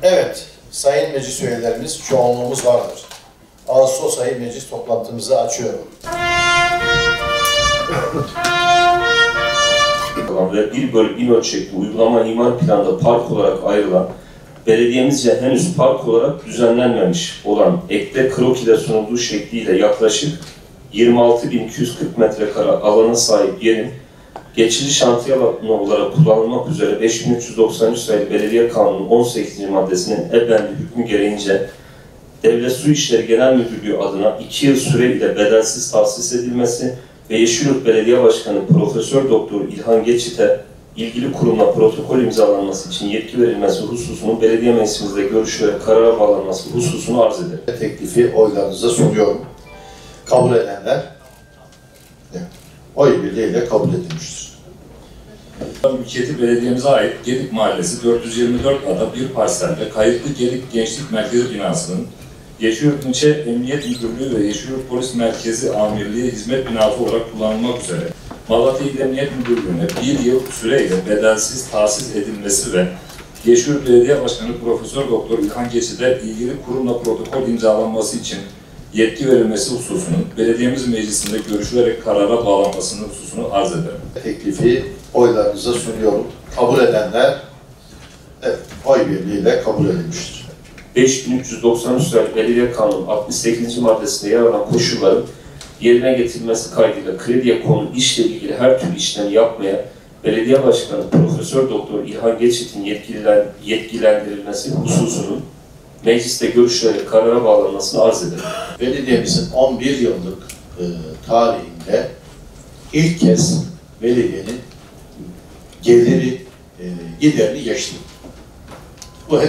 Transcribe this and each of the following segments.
Evet, sayın meclis üyelerimiz, çoğunluğumuz vardır. Ağustos ayı meclis toplantımızı açıyorum. Ve 1/1000 ölçekli uygulama imar planında park olarak ayrılan, belediyemizce henüz park olarak düzenlenmemiş olan ekte krokide sunulduğu şekliyle yaklaşık 26.240 metrekare alana sahip yerin geçici şantiye alanı olarak kullanılmak üzere 5393 sayılı Belediye Kanunu 18. maddesinin e-bendi hükmü gereğince Devlet Su İşleri Genel Müdürlüğü adına 2 yıl süreyle bedelsiz tahsis edilmesi ve Yeşilyurt Belediye Başkanı Profesör Doktor İlhan Geçit'e ilgili kurumla protokol imzalanması için yetki verilmesi hususunun belediye meclisimizde görüşülerek karara bağlanması hususunu arz ederim. Teklifi oylarınıza sunuyorum. Kabul edenler oy birliğiyle kabul edilmiştir. Mülkiyeti belediyemize ait Gedik Mahallesi 424 ada bir parselde kayıtlı Gedik Gençlik Merkezi binasının Yeşilyurt İlçe Emniyet Müdürlüğü ve Yeşilyurt Polis Merkezi Amirliği hizmet binası olarak kullanılmak üzere Malatya İl Emniyet Müdürlüğü'ne 1 yıl süreyle bedelsiz tahsis edilmesi ve Yeşilyurt Belediye Başkanı Profesör Doktor İlhan Geçit'e ilgili kurumla protokol imzalanması için yetki verilmesi hususunun belediyemiz meclisinde görüşülerek karara bağlanmasının hususunu arz ederim. Teklifi oylarınıza sunuyorum. Kabul edenler oy birliğiyle kabul edilmiştir. 5393 sayılı Belediye Kanunu 68. maddesinde yer alan koşulların yerine getirilmesi kaydıyla krediye konu işle ilgili her türlü işlemi yapmaya Belediye Başkanı Profesör Doktor İlhan Geçit'in yetkilendirilmesi hususunun mecliste görüşülerek karara bağlanmasını arz ederim. Belediyemizin 11 yıllık tarihinde ilk kez belediyenin geliri giderini geçti. Bu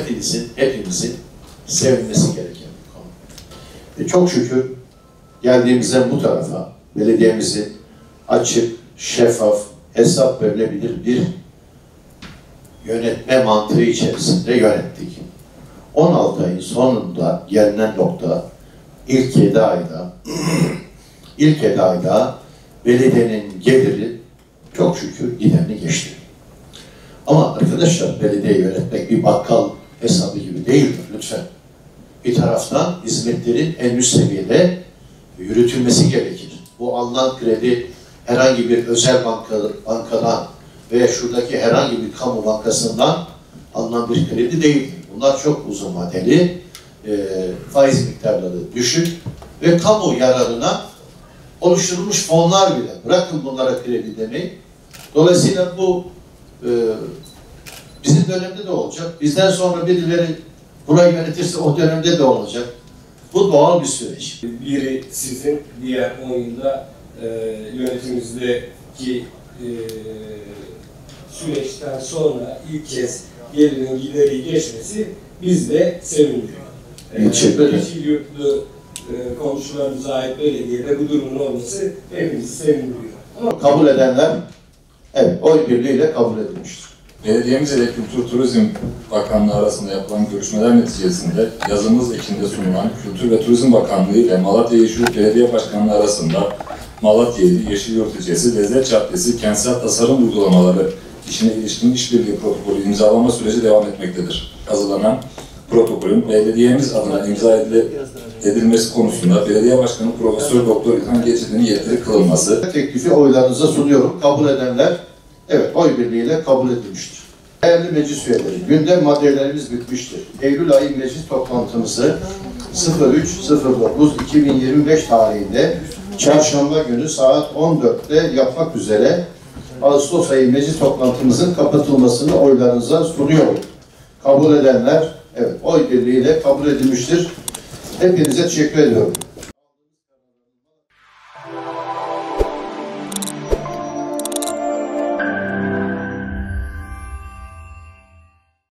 hepimizin sevinmesi gereken bir konu. Ve çok şükür geldiğimizde bu tarafa belediyemizi açık, şeffaf, hesap verilebilir bir yönetme mantığı içerisinde yönettik. 16 ayın sonunda gelinen nokta ilk 7 ayda belediyenin geliri çok şükür giderini geçti. Ama arkadaşlar, belediye yönetmek bir bakkal hesabı gibi değildir lütfen. Bir taraftan hizmetlerin en üst seviyede yürütülmesi gerekir. Bu alınan kredi herhangi bir özel bankadan veya şuradaki herhangi bir kamu bankasından alınan bir kredi değildir. Bunlar çok uzun vadeli, faiz miktarları düşük ve kamu yararına oluşturulmuş fonlar bile. Bırakın bunlara kredi demeyi. Dolayısıyla bu bizim dönemde de olacak. Bizden sonra birileri burayı yönetirse o dönemde de olacak. Bu doğal bir süreç. Biri sizin, diğer 10 yılda yönetimimizdeki süreçten sonra ilk kez gelirin gideri geçmesi biz de sevindiriyor. Yeşilyurtlu komşularımıza ait belediyede bu durumun olması hepimizi sevindiriyor. Ama kabul edenler oy birliğiyle kabul edilmiştir. Belediyemiz ile Kültür Turizm Bakanlığı arasında yapılan görüşmeler neticesinde yazımız ekinde sunulan Kültür ve Turizm Bakanlığı ile Malatya Yeşilyurt Belediye Başkanlığı arasında Malatya ili Yeşilyurt ilçesi Lezzet Caddesi kentsel tasarım uygulamaları işine ilişkin işbirliği protokolü imzalama süreci devam etmektedir. Hazırlanan protokolün belediyemiz adına imza edilmesi konusunda Belediye Başkanı Profesör Doktor İlhan Geçit'in yetkili kılınması. Teklifi oylarınıza sunuyorum. Kabul edenler oy birliğiyle kabul edilmiştir. Değerli meclis üyeleri, gündem maddelerimiz bitmiştir. Eylül ayı meclis toplantımızı 03.09.2025 tarihinde Çarşamba günü saat 14'te yapmak üzere Ağustos ayı meclis toplantımızın kapatılmasını oylarınıza sunuyorum. Kabul edenler oy birliğiyle kabul edilmiştir. Hepinize teşekkür ediyorum.